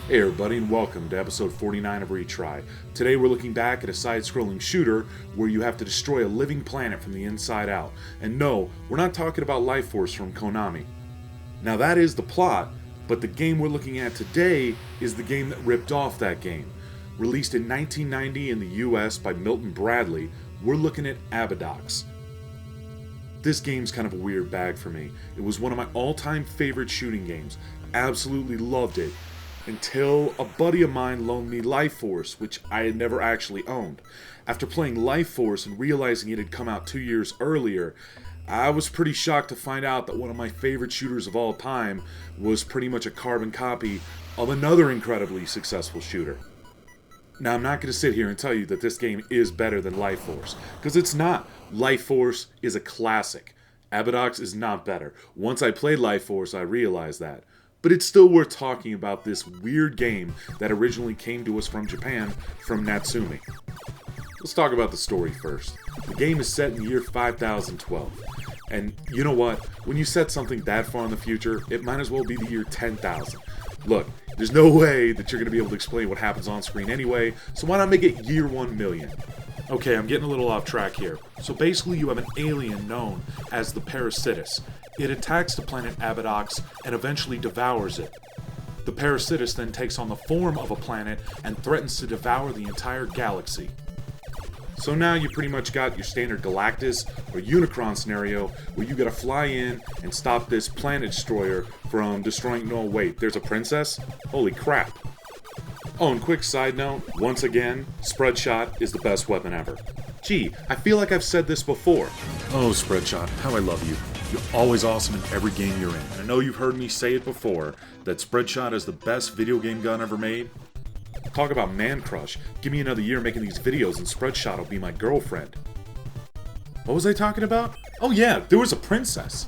Hey everybody, and welcome to episode 49 of Retry. Today we're looking back at a side-scrolling shooter where you have to destroy a living planet from the inside out. And no, we're not talking about Life Force from Konami. Now that is the plot, but the game we're looking at today is the game that ripped off that game. Released in 1990 in the US by Milton Bradley, we're looking at Abadox. This game's kind of a weird bag for me. It was one of my all-time favorite shooting games. Absolutely loved it. Until a buddy of mine loaned me Life Force, which I had never actually owned. After playing Life Force and realizing it had come out 2 years earlier, I was pretty shocked to find out that one of my favorite shooters of all time was pretty much a carbon copy of another incredibly successful shooter. Now, I'm not going to sit here and tell you that this game is better than Life Force, because it's not. Life Force is a classic. Abadox is not better. Once I played Life Force, I realized that. But it's still worth talking about this weird game that originally came to us from Japan from Natsume. Let's talk about the story first. The game is set in the year 5012. And you know what? When you set something that far in the future, it might as well be the year 10,000. Look, there's no way that you're going to be able to explain what happens on screen anyway, so why not make it year 1 million? Okay, I'm getting a little off track here. So basically you have an alien known as the Parasitus. It attacks the planet Abadox and eventually devours it. The Parasitus then takes on the form of a planet and threatens to devour the entire galaxy. So now you pretty much got your standard Galactus or Unicron scenario where you gotta fly in and stop this planet destroyer from destroying... No, wait, there's a princess? Holy crap. Oh, and quick side note, once again, Spread Shot is the best weapon ever. Gee, I feel like I've said this before. Oh, Spread Shot, how I love you. You're always awesome in every game you're in. I know you've heard me say it before, that Spread Shot is the best video game gun ever made. Talk about man crush. Give me another year making these videos and Spread Shot will be my girlfriend. What was I talking about? Oh yeah, there was a princess.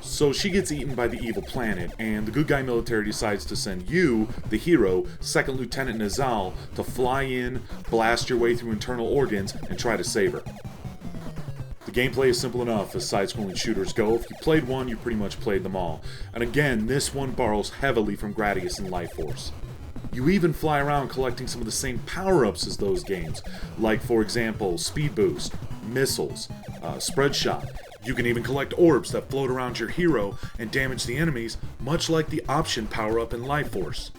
So she gets eaten by the evil planet, and the good guy military decides to send you, the hero, Second Lieutenant Nazal, to fly in, blast your way through internal organs, and try to save her. The gameplay is simple enough as side-scrolling shooters go. If you played one, you pretty much played them all. And again, this one borrows heavily from Gradius and Life Force. You even fly around collecting some of the same power-ups as those games, like for example, Speed Boost, Missiles, Spread Shot. You can even collect orbs that float around your hero and damage the enemies, much like the option power-up in Life Force.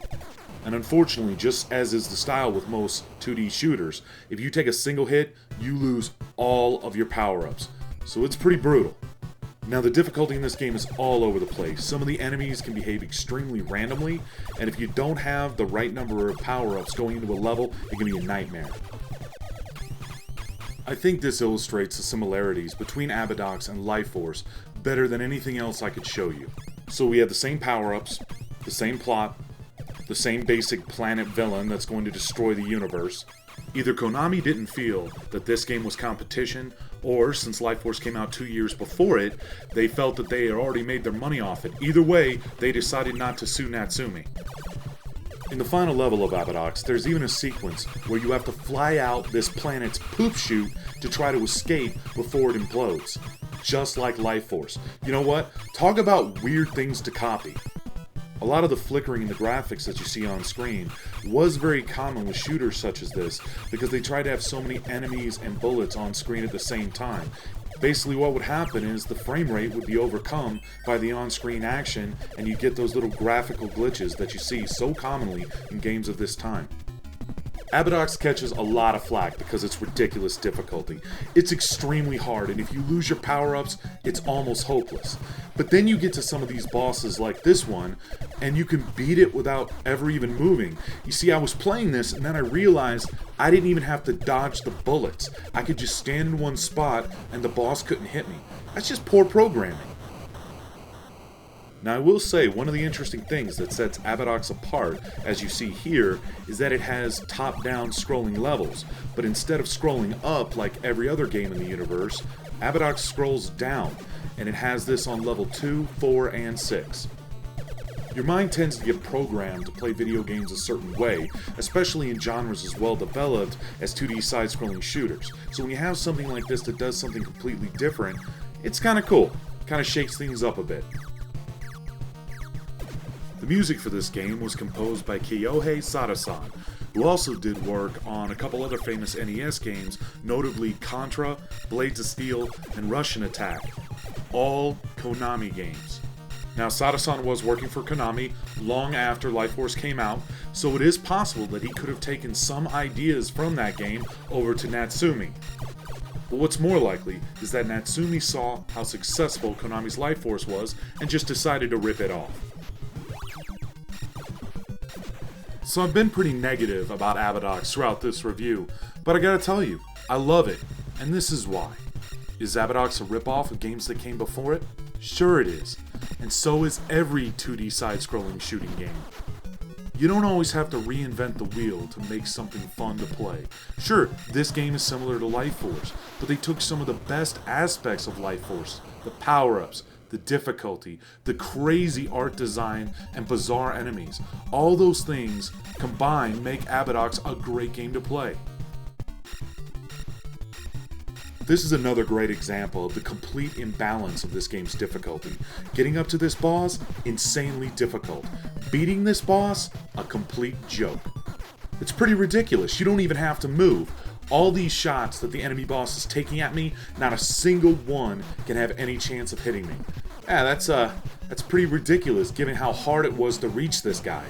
And unfortunately, just as is the style with most 2D shooters, if you take a single hit, you lose all of your power-ups. So it's pretty brutal. Now the difficulty in this game is all over the place. Some of the enemies can behave extremely randomly, and if you don't have the right number of power-ups going into a level, it can be a nightmare. I think this illustrates the similarities between Abadox and Life Force better than anything else I could show you. So we have the same power-ups, the same plot, the same basic planet villain that's going to destroy the universe. Either Konami didn't feel that this game was competition, or since Life Force came out 2 years before it, they felt that they had already made their money off it. Either way, they decided not to sue Natsume. In the final level of Abadox, there's even a sequence where you have to fly out this planet's poop chute to try to escape before it implodes. Just like Life Force. You know what? Talk about weird things to copy. A lot of the flickering in the graphics that you see on screen was very common with shooters such as this because they try to have so many enemies and bullets on screen at the same time. Basically what would happen is the frame rate would be overcome by the on-screen action and you get those little graphical glitches that you see so commonly in games of this time. Abadox catches a lot of flack because it's ridiculous difficulty. It's extremely hard, and if you lose your power-ups, it's almost hopeless. But then you get to some of these bosses like this one, and you can beat it without ever even moving. You see, I was playing this, and then I realized I didn't even have to dodge the bullets. I could just stand in one spot, and the boss couldn't hit me. That's just poor programming. Now I will say, one of the interesting things that sets Abadox apart, as you see here, is that it has top-down scrolling levels, but instead of scrolling up like every other game in the universe, Abadox scrolls down, and it has this on level 2, 4, and 6. Your mind tends to get programmed to play video games a certain way, especially in genres as well developed as 2D side-scrolling shooters, so when you have something like this that does something completely different, it's kinda cool, kinda shakes things up a bit. The music for this game was composed by Kyohei Sada-san, who also did work on a couple other famous NES games, notably Contra, Blades of Steel, and Russian Attack. All Konami games. Now, Sada-san was working for Konami long after Life Force came out, so it is possible that he could have taken some ideas from that game over to Natsumi. But what's more likely is that Natsumi saw how successful Konami's Life Force was and just decided to rip it off. So I've been pretty negative about Abadox throughout this review, but I gotta tell you, I love it, and this is why. Is Abadox a ripoff of games that came before it? Sure it is, and so is every 2D side-scrolling shooting game. You don't always have to reinvent the wheel to make something fun to play. Sure, this game is similar to Life Force, but they took some of the best aspects of Life Force, the power-ups, the difficulty, the crazy art design, and bizarre enemies. All those things combined make Abadox a great game to play. This is another great example of the complete imbalance of this game's difficulty. Getting up to this boss, insanely difficult. Beating this boss, a complete joke. It's pretty ridiculous, you don't even have to move. All these shots that the enemy boss is taking at me, not a single one can have any chance of hitting me. Yeah, that's pretty ridiculous given how hard it was to reach this guy.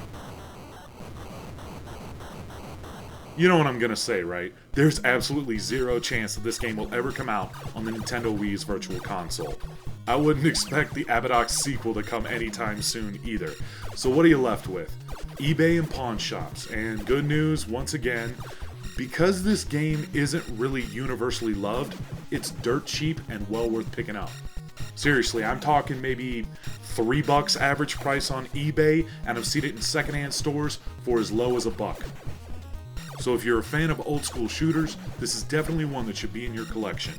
You know what I'm gonna say, right? There's absolutely zero chance that this game will ever come out on the Nintendo Wii's Virtual Console. I wouldn't expect the Abadox sequel to come anytime soon either. So what are you left with? eBay and pawn shops. And good news, once again, because this game isn't really universally loved, it's dirt cheap and well worth picking up. Seriously, I'm talking maybe $3 average price on eBay, and I've seen it in secondhand stores for as low as $1. So if you're a fan of old school shooters, this is definitely one that should be in your collection.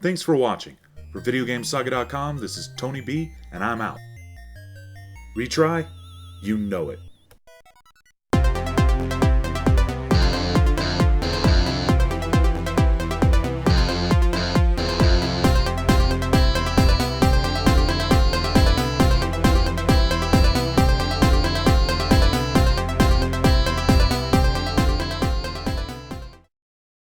Thanks for watching. For VideoGameSaga.com, this is Tony B, and I'm out. Retry? You know it.